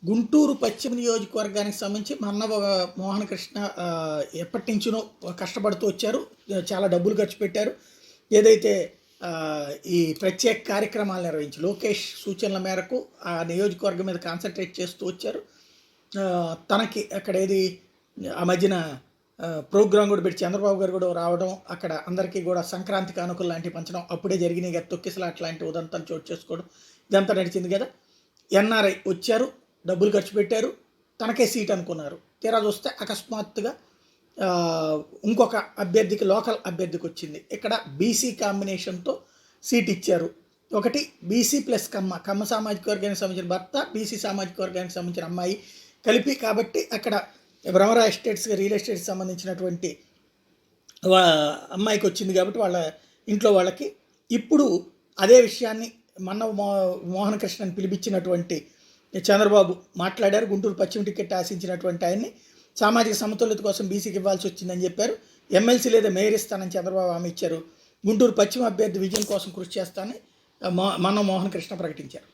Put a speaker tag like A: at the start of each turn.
A: గుంటూరు పశ్చిమ నియోజకవర్గానికి సంబంధించి మన్నవ మోహన కృష్ణ ఎప్పటి నుంచినో కష్టపడుతూ వచ్చారు. చాలా డబ్బులు ఖర్చు పెట్టారు. ఏదైతే ఈ ప్రత్యేక కార్యక్రమాలు నిర్వహించి లోకేష్ సూచనల మేరకు ఆ నియోజకవర్గం మీద కాన్సన్ట్రేట్ చేస్తూ వచ్చారు. తనకి అక్కడ ఏది ఆ మధ్యన ప్రోగ్రాం కూడా పెట్టి చంద్రబాబు గారు కూడా రావడం, అక్కడ అందరికీ కూడా సంక్రాంతి కానుకలు లాంటివి పంచడం అప్పుడే జరిగినాయి కదా, తొక్కిసలు అట్లాంటి ఉదంతాలు చోటు చేసుకోవడం ఇదంతా నడిచింది కదా. ఎన్ఆర్ఐ వచ్చారు, డబ్బులు ఖర్చు పెట్టారు, తనకే సీట్ అనుకున్నారు. తీరా చూస్తే అకస్మాత్తుగా ఇంకొక అభ్యర్థికి, లోకల్ అభ్యర్థికి వచ్చింది. ఇక్కడ బీసీ కాంబినేషన్తో సీట్ ఇచ్చారు. ఒకటి బీసీ ప్లస్ కమ్మ సామాజిక వర్గానికి సంబంధించిన భర్త, బీసీ సామాజిక వర్గానికి సంబంధించిన అమ్మాయి కలిపి. కాబట్టి అక్కడ భ్రమరా ఎస్టేట్స్గా రియల్ ఎస్టేట్కి సంబంధించినటువంటి అమ్మాయికి వచ్చింది కాబట్టి వాళ్ళ ఇంట్లో వాళ్ళకి. ఇప్పుడు అదే విషయాన్ని మోహన కృష్ణని పిలిపించినటువంటి చంద్రబాబు మాట్లాడారు. గుంటూరు పశ్చిమ టికెట్ ఆశించినటువంటి ఆయన్ని సామాజిక సమతుల్యత కోసం బీసీకి ఇవ్వాల్సి వచ్చిందని చెప్పారు. ఎమ్మెల్సీ లేదా మేయర్ ఇస్తానని చంద్రబాబు హామీ ఇచ్చారు. గుంటూరు పశ్చిమ అభ్యర్థి విజయం కోసం కృషి చేస్తానని మోహన కృష్ణ ప్రకటించారు.